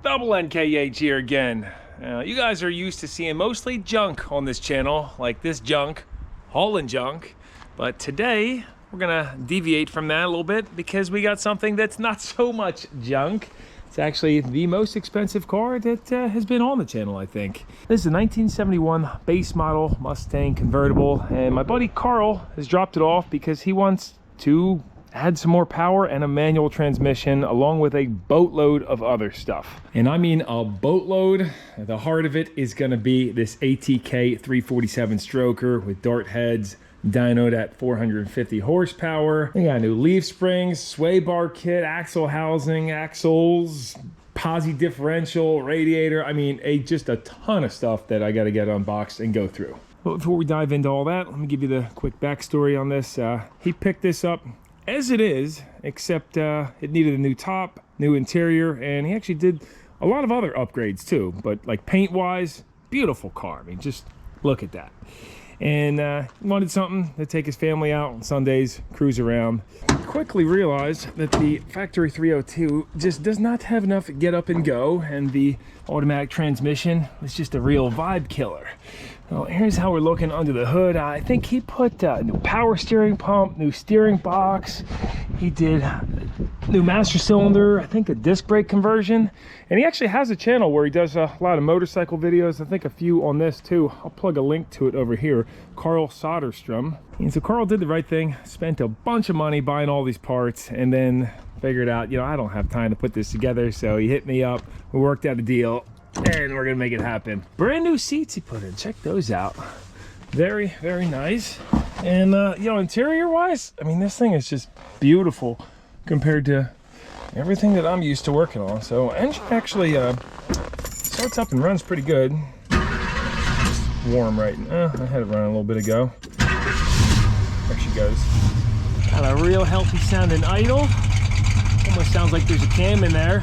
Double NKH here again. You guys are used to seeing mostly junk on this channel, like this junk, hauling junk. But today, we're gonna deviate from that a little bit because we got something that's not so much junk. It's actually the most expensive car that has been on the channel, I think. This is a 1971 base model Mustang Convertible, and my buddy Carl has dropped it off because he wants to add some more power and a manual transmission along with a boatload of other stuff. And I mean a boatload. The heart of it is gonna be this ATK 347 stroker with dart heads, dynoed at 450 horsepower. We got new leaf springs, sway bar kit, axle housing, axles, posi differential, radiator. I mean, just a ton of stuff that I gotta get unboxed and go through. But before we dive into all that, let me give you the quick backstory on this. He picked this up as it is, except it needed a new top, new interior, and he actually did a lot of other upgrades too. But like paint wise, beautiful car. I mean, just look at that. And he wanted something to take his family out on Sundays, cruise around. Quickly realized that the factory 302 just does not have enough get up and go, and the automatic transmission is just a real vibe killer. Well, here's how we're looking under the hood. I think he put new power steering pump, new steering box. He did new master cylinder, I think a disc brake conversion. And he actually has a channel where he does a lot of motorcycle videos. I think a few on this too. I'll plug a link to it over here. Carl Soderstrom. And so Carl did the right thing, spent a bunch of money buying all these parts, and then figured out, you know, I don't have time to put this together. So he hit me up, we worked out a deal, and we're gonna make it happen. Brand new seats he put in, check those out. Very, very nice. And you know, interior wise, I mean, this thing is just beautiful compared to everything that I'm used to working on. So engine actually starts up and runs pretty good. Just warm right now. I had it running a little bit ago. There she goes. Got a real healthy sounding idle. Almost sounds like there's a cam in there.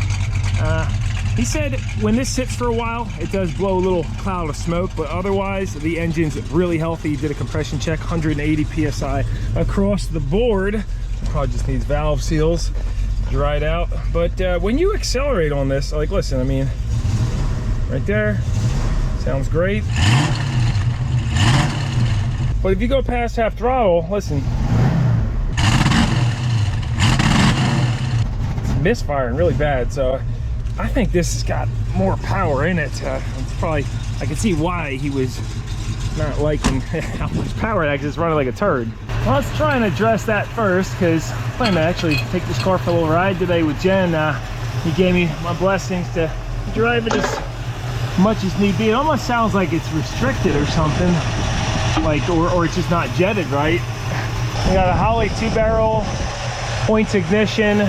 He said when this sits for a while, it does blow a little cloud of smoke, but otherwise the engine's really healthy. He did a compression check, 180 PSI across the board. Probably just needs valve seals dried out. But when you accelerate on this, like, listen, I mean, right there, sounds great. But if you go past half throttle, listen, it's misfiring really bad. So I think this has got more power in it. It's probably, I can see why he was not liking how much power it actually is running like a turd. Well, let's try and address that first, because I plan to actually take this car for a little ride today with Jen. He gave me my blessings to drive it as much as need be. It almost sounds like it's restricted or something, like, or it's just not jetted right. We got a Holley 2-barrel, points ignition.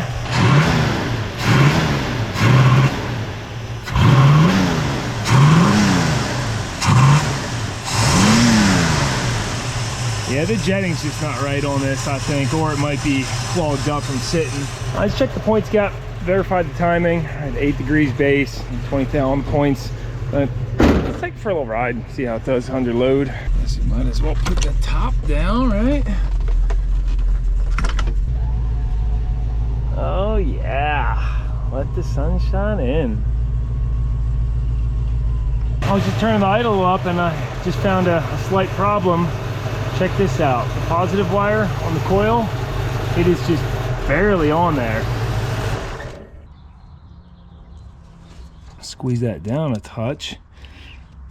Yeah, the jetting's just not right on this, I think, or it might be clogged up from sitting. I just checked the points gap, verified the timing. I had 8 degrees base, 20,000 points. But let's take it for a little ride, see how it does under load. Guess you might as well put the top down, right? Oh yeah, let the sun shine in. I was just turning the idle up and I just found a slight problem. Check this out, the positive wire on the coil, it is just barely on there. Squeeze that down a touch,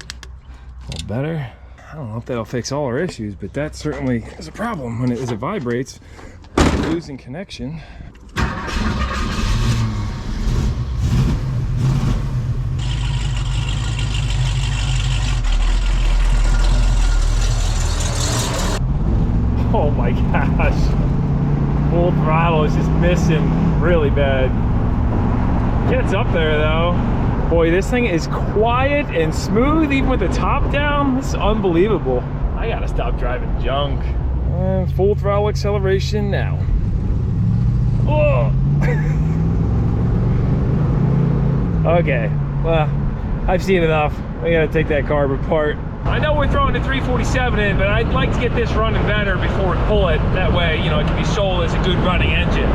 a little better. I don't know if that'll fix all our issues, but that certainly is a problem when as it vibrates, losing connection. Oh my gosh, full throttle is just missing really bad. Gets up there though. Boy, this thing is quiet and smooth even with the top down. This is unbelievable. I gotta stop driving junk. And full throttle acceleration now. Oh. Okay, well, I've seen enough. We gotta take that carb apart. I know we're throwing the 347 in, but I'd like to get this running better before we pull it. That way, you know, it can be sold as a good running engine.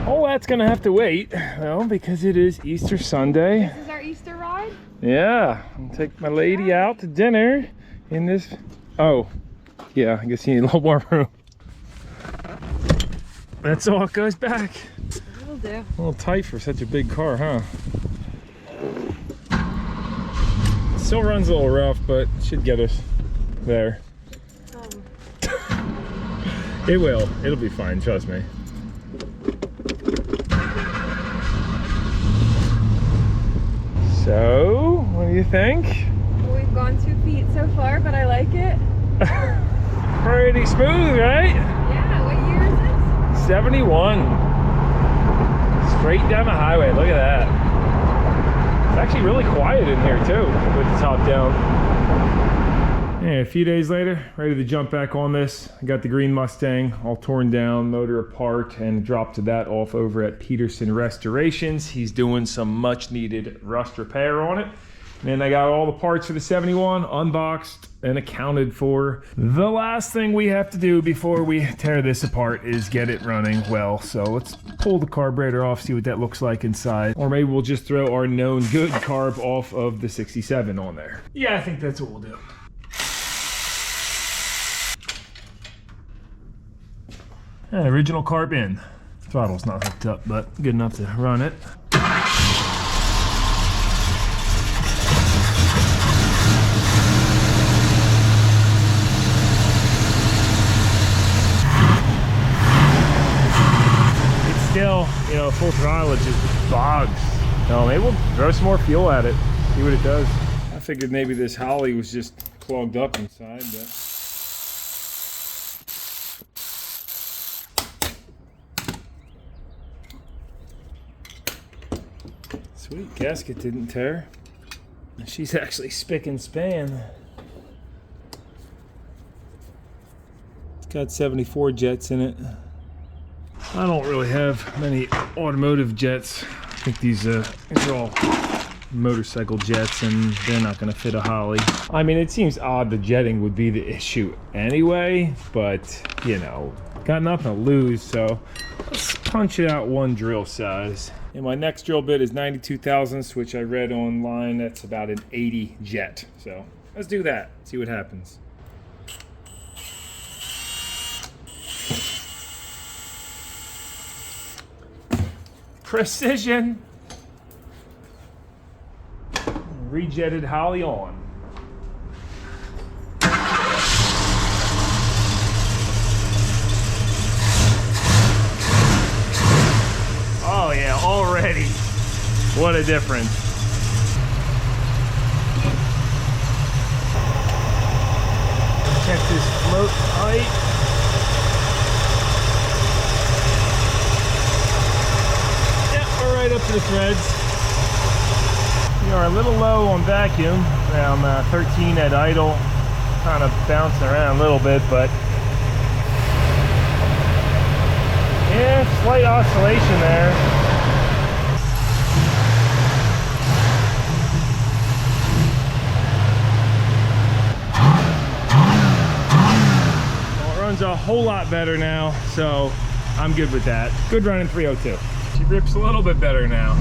Oh, that's gonna have to wait, well, because it is Easter Sunday. This is our Easter ride? Yeah, I'll take my lady out to dinner in this. Oh, yeah, I guess you need a little more room. That's all it goes back. That'll do. A little tight for such a big car, huh? Still runs a little rough, but should get us there. It will. It'll be fine, trust me. So, what do you think? Well, we've gone 2 feet so far, but I like it. Pretty smooth, right? Yeah, what year is this? 71. Straight down the highway, look at that. It's actually really quiet in here too, with the top down. Yeah, a few days later, ready to jump back on this. I got the green Mustang all torn down, motor apart, and dropped that off over at Peterson Restorations. He's doing some much needed rust repair on it. And then I got all the parts for the 71 unboxed and accounted for. The last thing we have to do before we tear this apart is get it running well. So let's pull the carburetor off, see what that looks like inside. Or maybe we'll just throw our known good carb off of the 67 on there. Yeah, I think that's what we'll do. And original carb in. Throttle's not hooked up, but good enough to run it. It's still, you know, full throttle, it just bogs. No, maybe we'll throw some more fuel at it, see what it does. I figured maybe this Holly was just clogged up inside, but. Sweet, gasket didn't tear. She's actually spick and span. It's got 74 jets in it. I don't really have many automotive jets. I think these are all motorcycle jets and they're not gonna fit a Holly. I mean, it seems odd the jetting would be the issue anyway, but you know, got nothing to lose, so let's punch it out one drill size. And my next drill bit is 92 thousandths, which I read online. That's about an 80 jet. So let's do that, see what happens. Precision. Rejetted Holly on. Oh yeah, already. What a difference. Check this float height. Yep, we're right up to the threads. We are a little low on vacuum, around 13 at idle. Kind of bouncing around a little bit, but yeah, slight oscillation there. Well, it runs a whole lot better now, so I'm good with that. Good running 302. She rips a little bit better now.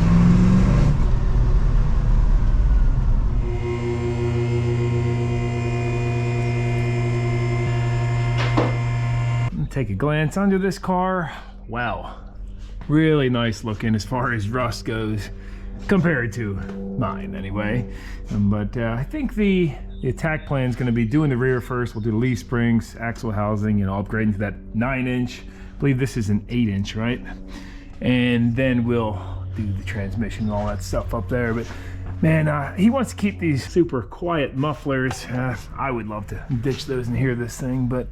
Take a glance under this car. Wow, really nice looking as far as rust goes compared to mine anyway. But I think the attack plan is going to be doing the rear first. We'll do the leaf springs, axle housing, you know, upgrading to that 9-inch. I believe this is an 8-inch, right? And then we'll do the transmission and all that stuff up there. But man, he wants to keep these super quiet mufflers. I would love to ditch those and hear this thing, but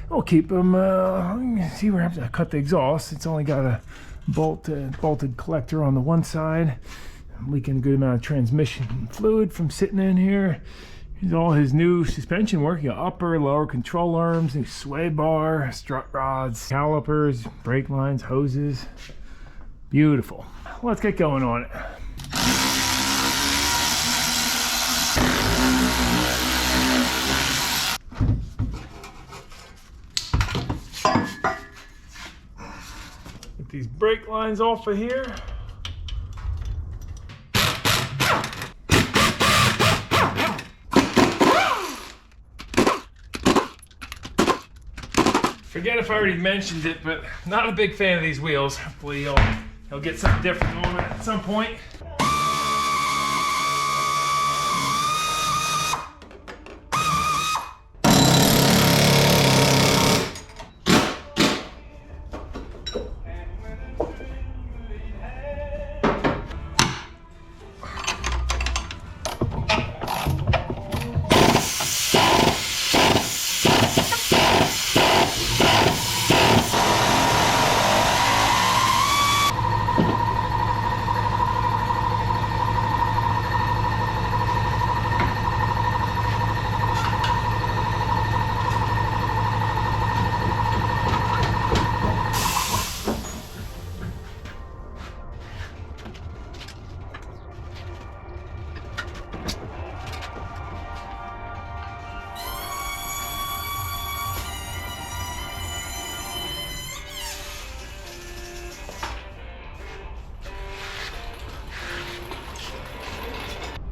we'll keep them. See, we're having to cut the exhaust. It's only got a bolted collector on the one side. I'm leaking a good amount of transmission fluid from sitting in here. Here's all his new suspension work. You know, upper, lower control arms, new sway bar, strut rods, calipers, brake lines, hoses. Beautiful. Let's get going on it. These brake lines off of here. Forget if I already mentioned it, but not a big fan of these wheels. Hopefully he'll get something different on it at some point.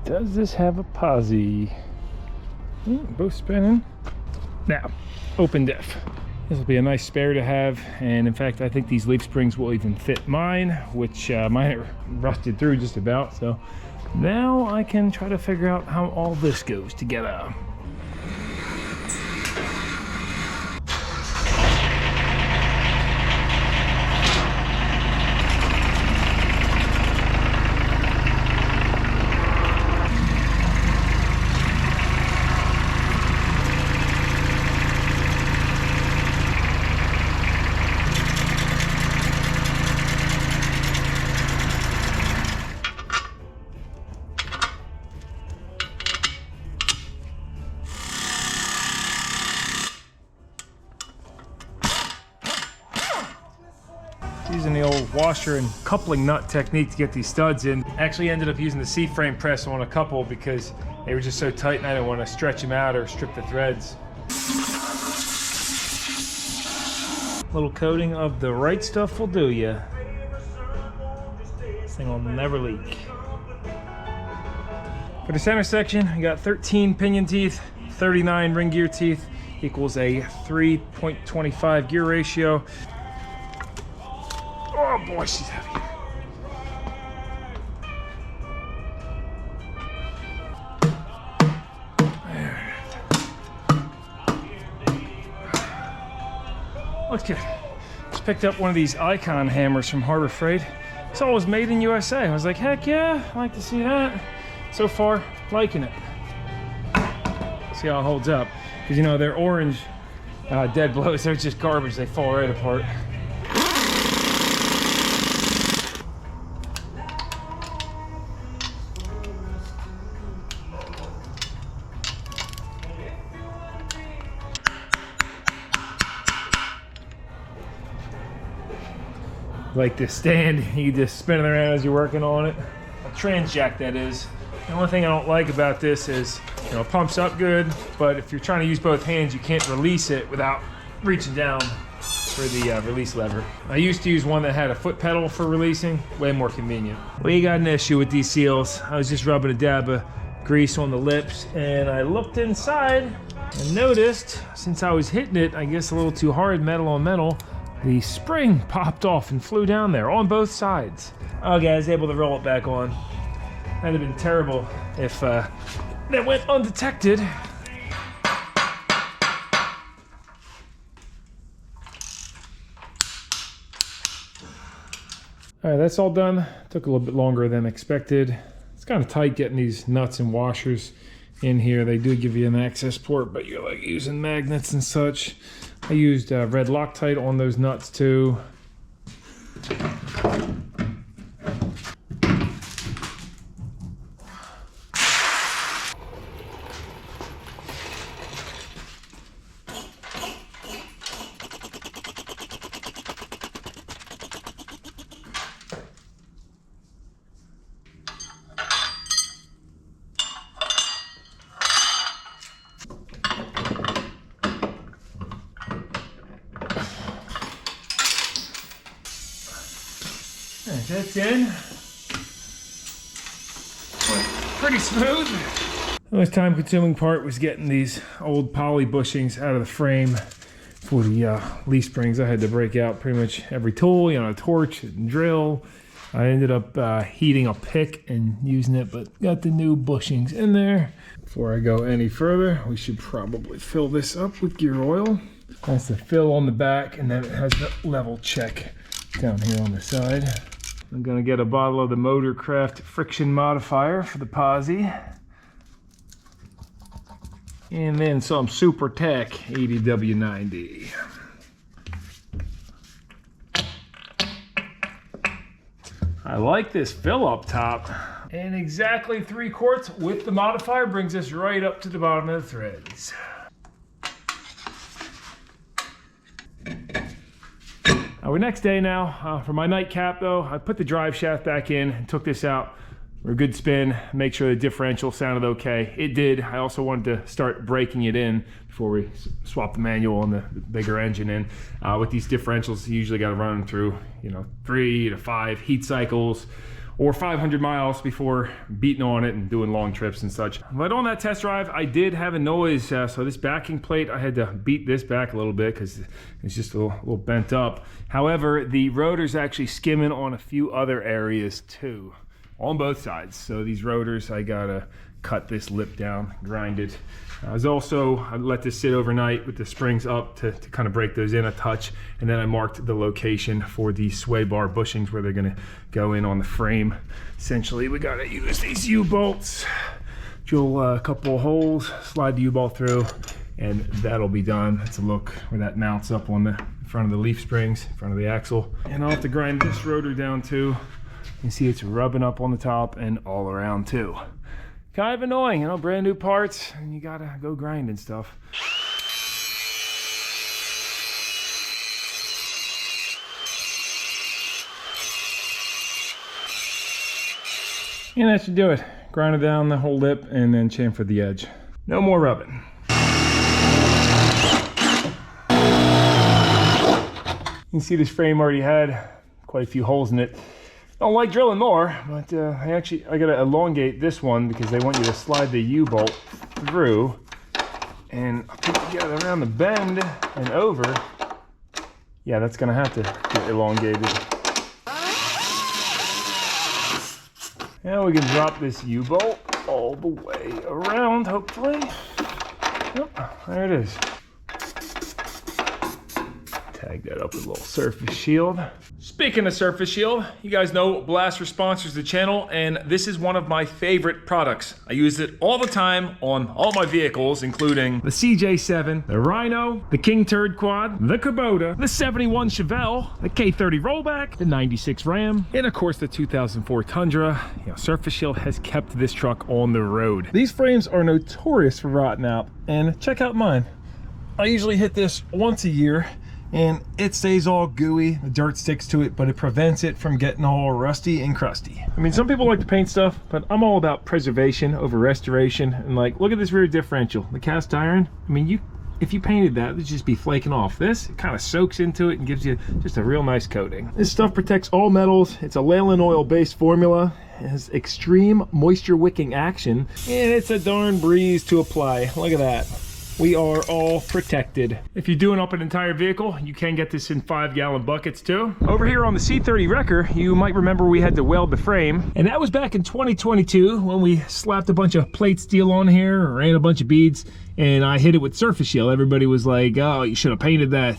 Does this have a posi? Both spinning. Now, open diff. This will be a nice spare to have, and in fact I think these leaf springs will even fit mine, which mine are rusted through just about. So now I can try to figure out how all this goes together. Using the old washer and coupling nut technique to get these studs in. Actually ended up using the C-frame press on a couple because they were just so tight and I didn't want to stretch them out or strip the threads. A little coating of the right stuff will do ya. This thing will never leak. For the center section, we got 13 pinion teeth, 39 ring gear teeth, equals a 3.25 gear ratio. Oh boy, she's heavy. Looks good. Just picked up one of these Icon hammers from Harbor Freight. It's always made in USA. I was like, heck yeah, I like to see that. So far, liking it. See how it holds up. Because you know, they're orange dead blows, they're just garbage, they fall right apart. Like this stand, you just spin it around as you're working on it. A trans jack, that is. The only thing I don't like about this is, you know, it pumps up good, but if you're trying to use both hands, you can't release it without reaching down for the release lever. I used to use one that had a foot pedal for releasing, way more convenient. We got an issue with these seals. I was just rubbing a dab of grease on the lips, and I looked inside and noticed, since I was hitting it, I guess a little too hard, metal on metal, the spring popped off and flew down there on both sides. Okay, I was able to roll it back on. That'd have been terrible if that went undetected. All right, that's all done. Took a little bit longer than expected. It's kind of tight getting these nuts and washers in here. They do give you an access port, but you're like using magnets and such. I used red Loctite on those nuts too. fits in. Went pretty smooth. The most time-consuming part was getting these old poly bushings out of the frame for the leaf springs. I had to break out pretty much every tool, you know, a torch and drill. I ended up heating a pick and using it, but got the new bushings in there. Before I go any further, we should probably fill this up with gear oil. That's the fill on the back, and then it has the level check down here on the side. I'm gonna get a bottle of the Motorcraft friction modifier for the posi. And then some Super Tech 80W90. I like this fill up top. And exactly 3 quarts with the modifier brings us right up to the bottom of the threads. Our next day now, for my nightcap though, I put the drive shaft back in and took this out for a good spin, make sure the differential sounded okay. It did. I also wanted to start breaking it in before we swap the manual and the bigger engine in. With these differentials, you usually got to run them through, you know, 3 to 5 heat cycles or 500 miles before beating on it and doing long trips and such. But on that test drive, I did have a noise. So this backing plate, I had to beat this back a little bit because it's just a little bent up. However, the rotor's actually skimming on a few other areas too, on both sides. So these rotors, I gotta cut this lip down, grind it. I let this sit overnight with the springs up to kind of break those in a touch. And then I marked the location for the sway bar bushings where they're gonna go in on the frame. Essentially, we gotta use these U-bolts, drill a couple of holes, slide the U-bolt through, and that'll be done. That's a look where that mounts up on the front of the leaf springs, front of the axle. And I'll have to grind this rotor down too. You see it's rubbing up on the top and all around too. Kind of annoying, you know, brand new parts and you gotta go grind and stuff. And that should do it. Grind it down the whole lip and then chamfer the edge. No more rubbing. You can see this frame already had quite a few holes in it. Don't like drilling more, but I gotta elongate this one because they want you to slide the U-bolt through, and I'll put it together around the bend and over. Yeah, that's gonna have to get elongated. Now we can drop this U-bolt all the way around, hopefully. Yep, there it is. Tag that up with a little surface shield. Speaking of surface shield, you guys know Blaster sponsors the channel, and this is one of my favorite products. I use it all the time on all my vehicles, including the CJ7, the Rhino, the King Turd Quad, the Kubota, the 71 Chevelle, the K30 Rollback, the 96 Ram, and of course the 2004 Tundra. You know, surface shield has kept this truck on the road. These frames are notorious for rotting out, and check out mine. I usually hit this once a year, and it stays all gooey, the dirt sticks to it, but it prevents it from getting all rusty and crusty. I mean, some people like to paint stuff, but I'm all about preservation over restoration. And like, look at this rear differential, the cast iron. I mean, if you painted that, it'd just be flaking off. This, it kind of soaks into it and gives you just a real nice coating. This stuff protects all metals. It's a lanolin oil based formula. It has extreme moisture wicking action, and it's a darn breeze to apply. Look at that. We are all protected. If you're doing up an entire vehicle, you can get this in 5-gallon buckets too. Over here on the C30 Wrecker, you might remember we had to weld the frame, and that was back in 2022 when we slapped a bunch of plate steel on here, ran a bunch of beads, and I hit it with surface shield. Everybody was like, oh, you should have painted that.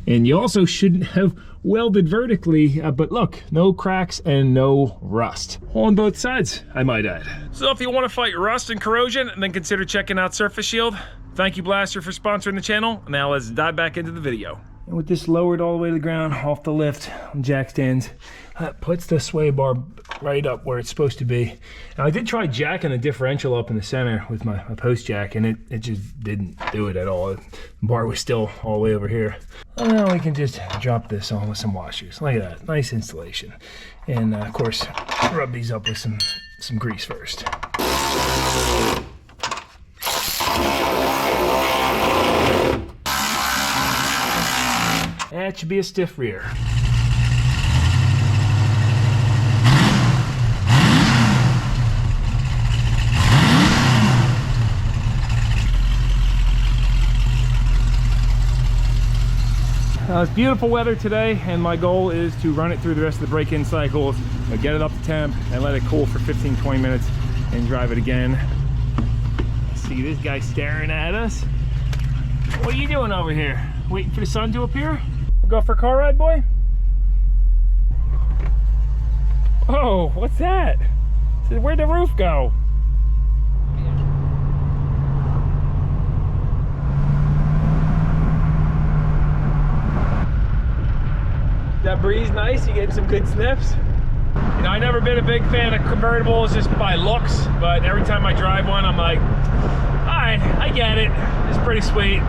And you also shouldn't have welded vertically, but look, no cracks and no rust. On both sides, I might add. So if you want to fight rust and corrosion, then consider checking out Surface Shield. Thank you, Blaster, for sponsoring the channel. Now let's dive back into the video. And with this lowered all the way to the ground, off the lift on jack stands, that puts the sway bar right up where it's supposed to be. Now I did try jacking the differential up in the center with my post jack, and it just didn't do it at all. The bar was still all the way over here. Well, now we can just drop this on with some washers. Look at that, nice installation. And of course, rub these up with some grease first. That should be a stiff rear. It's beautiful weather today, and my goal is to run it through the rest of the break-in cycles, get it up to temp, and let it cool for 15-20 minutes, and drive it again. See this guy staring at us? What are you doing over here? Waiting for the sun to appear? We'll go for a car ride, boy? Oh, what's that? Where'd the roof go? That breeze nice? You getting some good sniffs? You know, I've never been a big fan of convertibles just by looks, but every time I drive one, I'm like, all right, I get it. It's pretty sweet.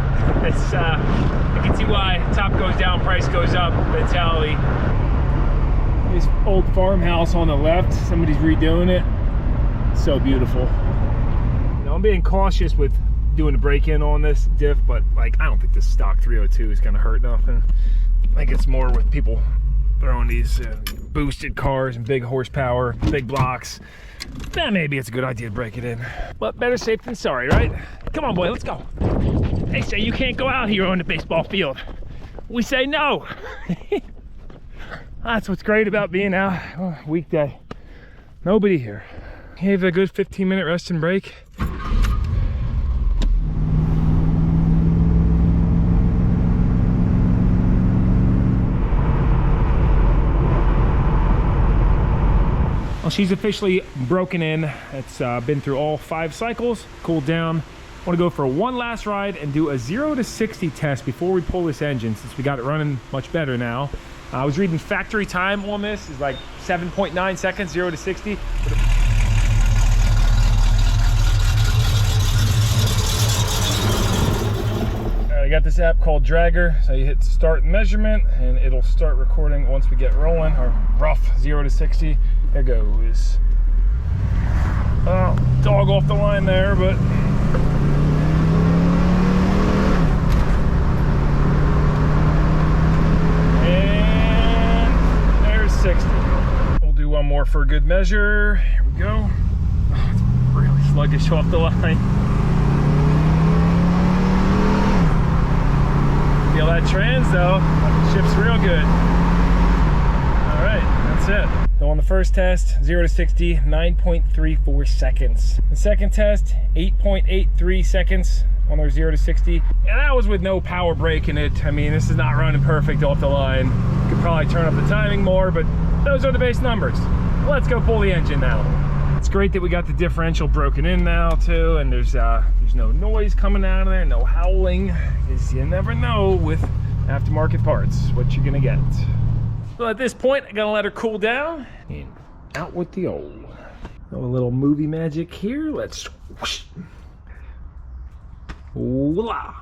It's, I can see why top goes down, price goes up mentality. This old farmhouse on the left, somebody's redoing it. So beautiful. You know, I'm being cautious with doing a break-in on this diff, but like, I don't think this stock 302 is gonna hurt nothing. I think it's more with people throwing these boosted cars and big horsepower, big blocks. Then maybe it's a good idea to break it in. But better safe than sorry, right? Come on, boy, let's go. They say you can't go out here on the baseball field. We say no. That's what's great about being out weekday. Nobody here. Have a good 15-minute rest and break. Well, she's officially broken in. It's been through all 5 cycles, cooled down. I want to go for one last ride and do a 0 to 60 test before we pull this engine, since we got it running much better now. I was reading factory time on this is like 7.9 seconds, 0 to 60. I got this app called Dragger, so you hit start measurement and it'll start recording once we get rolling, or rough 0 to 60. There goes. Oh, dog off the line there, but and there's 60. We'll do one more for a good measure. Here we go. Oh, it's really sluggish off the line. Feel that trans though, ship's real good. All right, that's it. So on the first test, 0 to 60, 9.34 seconds. The second test, 8.83 seconds on our 0 to 60. And that was with no power brake in it. I mean, this is not running perfect off the line. You could probably turn up the timing more, but those are the base numbers. Let's go pull the engine now. It's great that we got the differential broken in now too, and there's no noise coming out of there, no howling, because you never know with aftermarket parts what you're gonna get. So at this point, I'm gonna let her cool down and out with the old. A little movie magic here. Let's whoosh. Voila.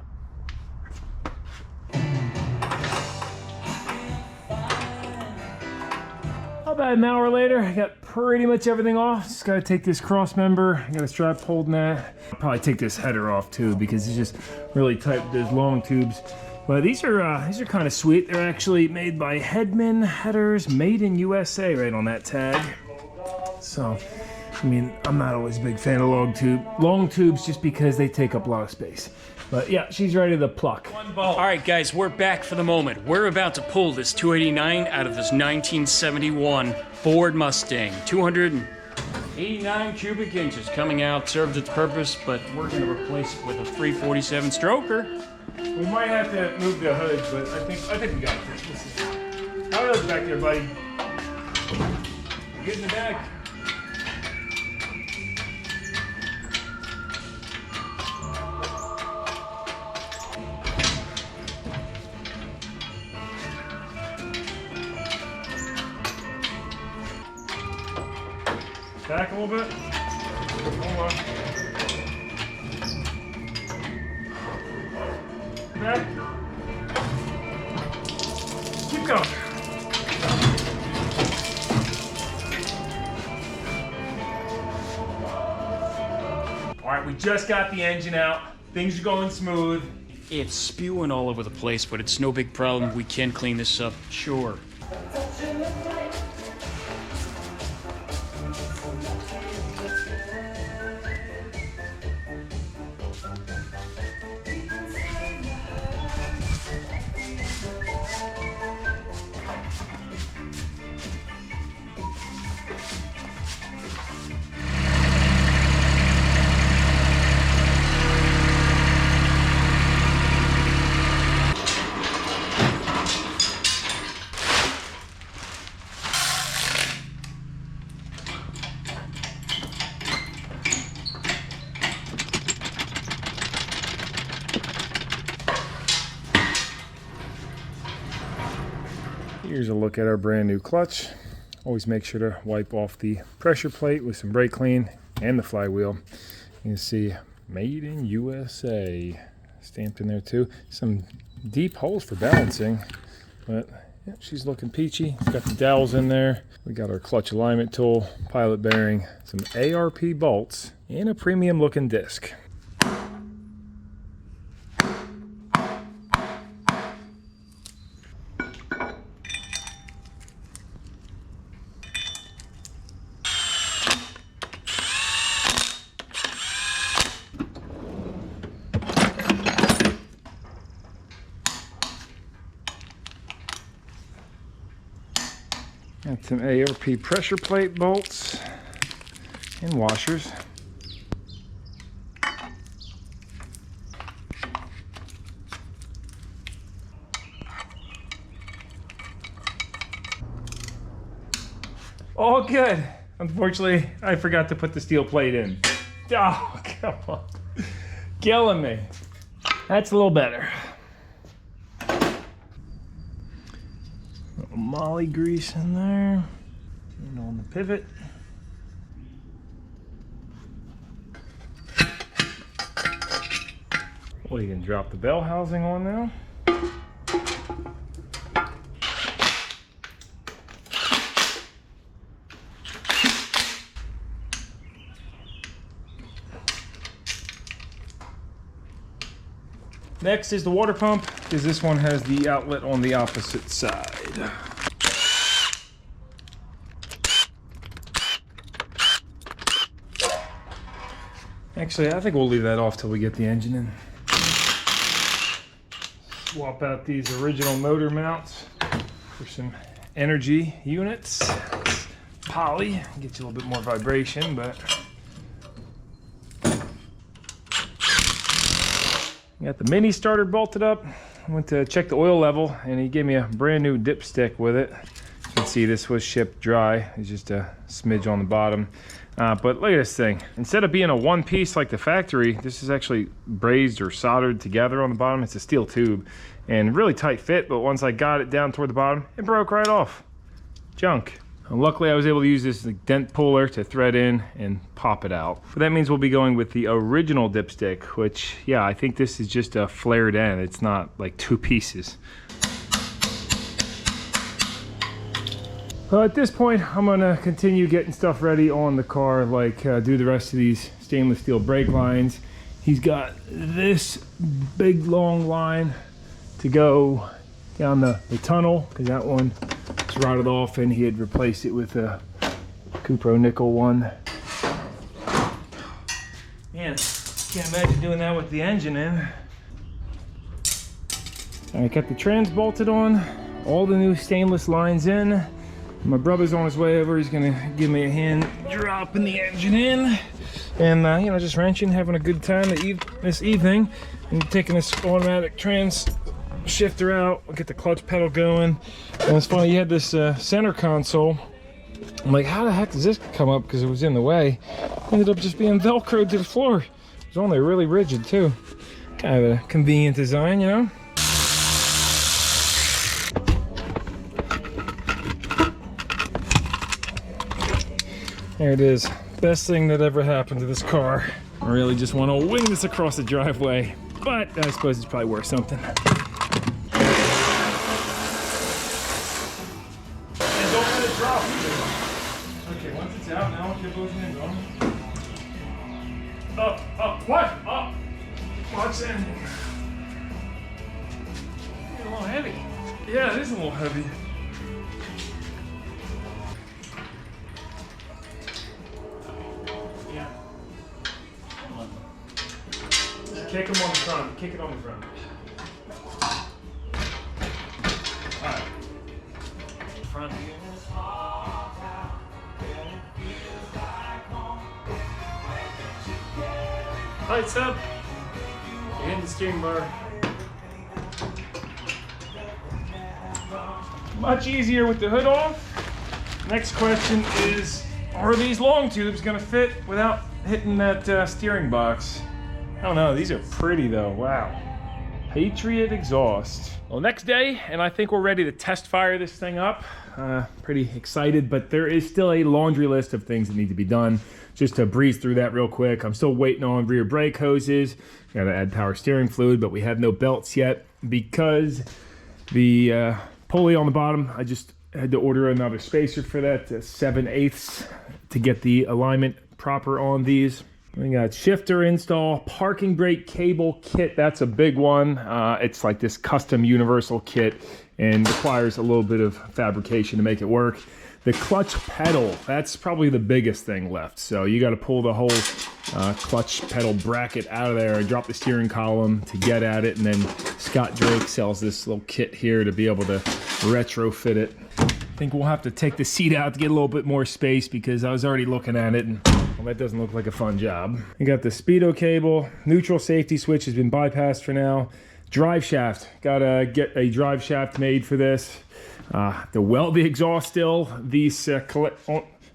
About an hour later, I got pretty much everything off. Just gotta take this cross member. I got a strap holding that. I'll probably take this header off too, because it's just really tight with those long tubes. But these are kind of sweet. They're actually made by Hedman headers, made in USA, right on that tag. So, I mean, I'm not always a big fan of long tubes just because they take up a lot of space. But yeah, she's ready to pluck. All right, guys, we're back for the moment. We're about to pull this 289 out of this 1971 Ford Mustang. 289 cubic inches coming out, served its purpose, but we're gonna replace it with a 347 stroker. We might have to move the hood, but I think we got this. How are those back there, buddy? Get in the back. Back a little bit. Hold on. Back. Keep going. All right, we just got the engine out. Things are going smooth. It's spewing all over the place, but it's no big problem. We can clean this up, sure. Here's a look at our brand new clutch. Always make sure to wipe off the pressure plate with some brake clean and the flywheel. You can see made in USA stamped in there too. Some deep holes for balancing, but yeah, she's looking peachy. Got the dowels in there. We got our clutch alignment tool, pilot bearing, some ARP bolts, and a premium looking disc. Got some ARP pressure plate bolts and washers. All good. Unfortunately, I forgot to put the steel plate in. Oh, come on. Killing me. That's a little better. Molly grease in there and on the pivot. What are you gonna drop the bell housing on now? Next is the water pump, because this one has the outlet on the opposite side. Actually, I think we'll leave that off till we get the engine in. Swap out these original motor mounts for some energy units. Poly, gets you a little bit more vibration, but got the mini starter bolted up. I went to check the oil level and he gave me a brand new dipstick with it. You can see this was shipped dry. It's just a smidge on the bottom. But look at this thing. Instead of being a one piece like the factory, this is actually brazed or soldered together on the bottom. It's a steel tube and really tight fit, but once I got it down toward the bottom, it broke right off. Junk. And luckily I was able to use this dent puller to thread in and pop it out. But that means we'll be going with the original dipstick, which, yeah, I think this is just a flared end. It's not like two pieces. At this point, I'm gonna continue getting stuff ready on the car, like do the rest of these stainless steel brake lines. He's got this big long line to go down the tunnel, because that one was rotted off and he had replaced it with a Cupro nickel one. Man, can't imagine doing that with the engine in. I got the trans bolted on, all the new stainless lines in. My brother's on his way over. He's gonna give me a hand dropping the engine in, and you know, just wrenching, having a good time this evening, and taking this automatic trans shifter out. I'll get the clutch pedal going. And it's funny, you had this center console. I'm like, how the heck does this come up? Because it was in the way. Ended up just being Velcroed to the floor. It was only really rigid too. Kind of a convenient design, you know. There it is. Best thing that ever happened to this car. I really just want to wing this across the driveway, but I suppose it's probably worth something. And don't let it drop either. Okay, once it's out, now keep pushing and going. Up, up, what? Up. Watch in. It's a little heavy. Yeah, it is a little heavy. Kick them on the front. Kick it on the front. All right. Front. Lights up. And the steering bar. Much easier with the hood off. Next question is, are these long tubes going to fit without hitting that steering box? I don't know, these are pretty though, wow. Patriot exhaust. Well, next day, and I think we're ready to test fire this thing up. Pretty excited, but there is still a laundry list of things that need to be done. Just to breeze through that real quick, I'm still waiting on rear brake hoses. Gotta add power steering fluid, but we have no belts yet because the pulley on the bottom, I just had to order another spacer for that, 7/8 to get the alignment proper on these. We got shifter install, parking brake cable kit. That's a big one. It's like this custom universal kit and requires a little bit of fabrication to make it work. The clutch pedal, that's probably the biggest thing left. So you got to pull the whole clutch pedal bracket out of there, drop the steering column to get at it, and then Scott Drake sells this little kit here to be able to retrofit it. I think we'll have to take the seat out to get a little bit more space because I was already looking at it and well, that doesn't look like a fun job. You got the speedo cable, neutral safety switch has been bypassed for now. Drive shaft, gotta get a drive shaft made for this. To weld the exhaust still, these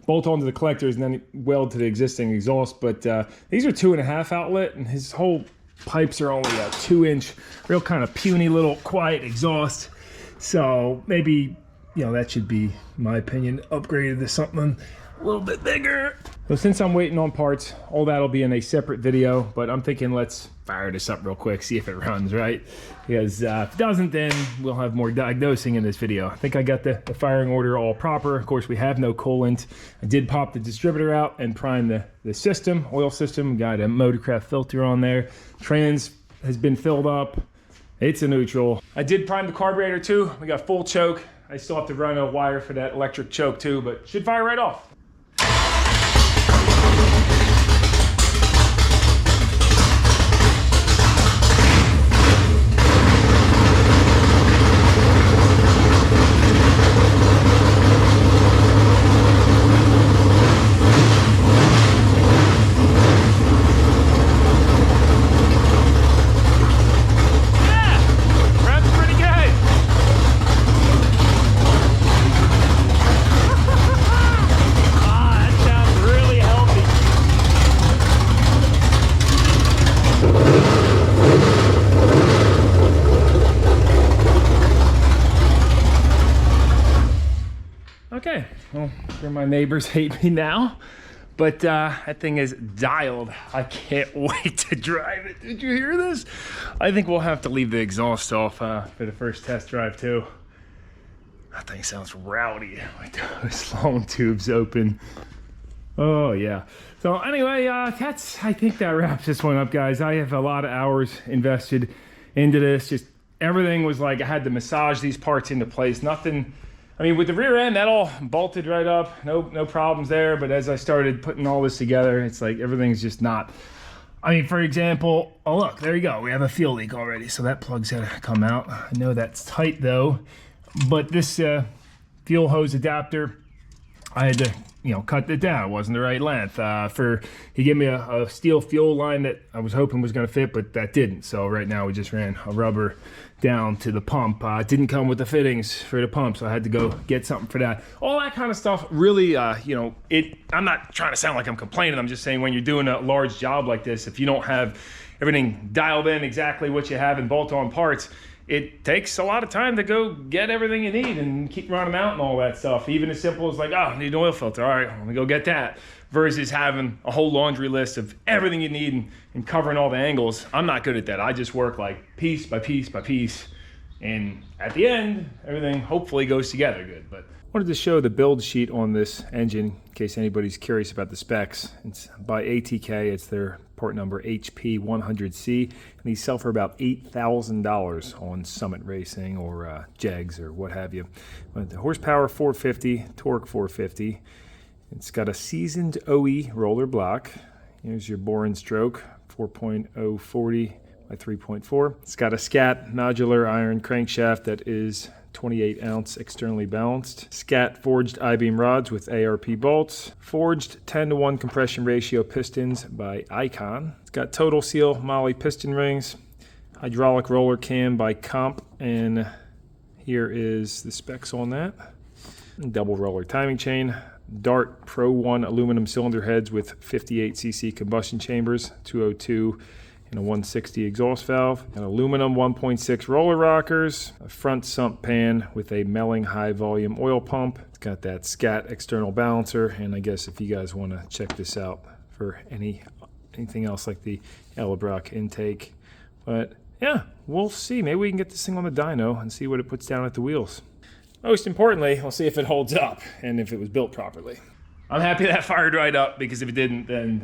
bolt onto the collectors and then weld to the existing exhaust, but these are 2.5 outlet and his whole pipes are only a 2-inch, real kind of puny little quiet exhaust. So maybe, you know, that should be, in my opinion, upgraded to something a little bit bigger. So since I'm waiting on parts, all that'll be in a separate video, but I'm thinking let's fire this up real quick, see if it runs, right? Because if it doesn't, then we'll have more diagnosing in this video. I think I got the firing order all proper. Of course, we have no coolant. I did pop the distributor out and prime the system, oil system. Got a Motorcraft filter on there. Trans has been filled up. It's a neutral. I did prime the carburetor too. We got full choke. I still have to run a wire for that electric choke too, but should fire right off. Okay, well, sure my neighbors hate me now, but that thing is dialed. I can't wait to drive it. Did you hear this? I think we'll have to leave the exhaust off for the first test drive too. That thing sounds rowdy with those long tubes open. Oh yeah. So anyway, I think that wraps this one up, guys. I have a lot of hours invested into this. Just everything was like I had to massage these parts into place. Nothing. I mean, with the rear end, that all bolted right up. No problems there. But as I started putting all this together, it's like everything's just not. I mean, for example, oh look, there you go. We have a fuel leak already, so that plug's gotta come out. I know that's tight though, but this fuel hose adapter, I had to, you know, cut it down. It wasn't the right length. He gave me a steel fuel line that I was hoping was gonna fit, but that didn't. So right now we just ran a rubber down to the pump. It didn't come with the fittings for the pump, so I had to go get something for that. All that kind of stuff really, you know, I'm not trying to sound like I'm complaining. I'm just saying when you're doing a large job like this, if you don't have everything dialed in exactly what you have and bolt-on parts, it takes a lot of time to go get everything you need and keep running out and all that stuff. Even as simple as like, oh, I need an oil filter. All right, let me go get that. Versus having a whole laundry list of everything you need and covering all the angles. I'm not good at that. I just work like piece by piece by piece. And at the end, everything hopefully goes together good. But I wanted to show the build sheet on this engine in case anybody's curious about the specs. It's by ATK. It's their part number HP100C. And these sell for about $8,000 on Summit Racing or Jegs or what have you. But the horsepower 450, torque 450. It's got a seasoned OE roller block. Here's your bore and stroke, 4.040 by 3.4. It's got a Scat nodular iron crankshaft that is 28 ounce externally balanced. Scat forged I-beam rods with ARP bolts. Forged 10-to-1 compression ratio pistons by Icon. It's got total seal Molle piston rings. Hydraulic roller cam by Comp. And here is the specs on that. Double roller timing chain. Dart Pro 1 aluminum cylinder heads with 58cc combustion chambers, 202 and a 160 exhaust valve, an aluminum 1.6 roller rockers, a front sump pan with a Melling high volume oil pump. It's got that SCAT external balancer, and I guess if you guys want to check this out for anything else like the Edelbrock intake. But yeah, we'll see. Maybe we can get this thing on the dyno and see what it puts down at the wheels. Most importantly, we'll see if it holds up and if it was built properly. I'm happy that fired right up, because if it didn't, then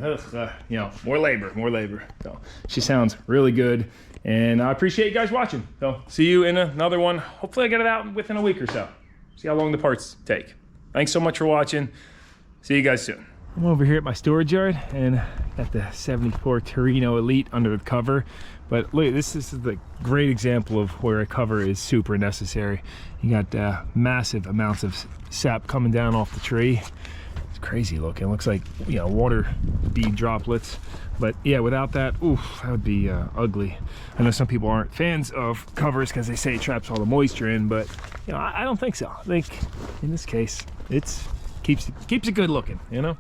you know, more labor. So she sounds really good, and I appreciate you guys watching. So see you in another one. Hopefully I get it out within a week or so. See how long the parts take. Thanks so much for watching. See you guys soon. I'm over here at my storage yard and got the 74 Torino Elite under the cover. But look, this is the great example of where a cover is super necessary. You got massive amounts of sap coming down off the tree. It's crazy looking. It looks like, you know, water bead droplets. But yeah, without that, oof, that would be ugly. I know some people aren't fans of covers because they say it traps all the moisture in, but you know, I don't think so. I think in this case, it's keeps it good looking, you know.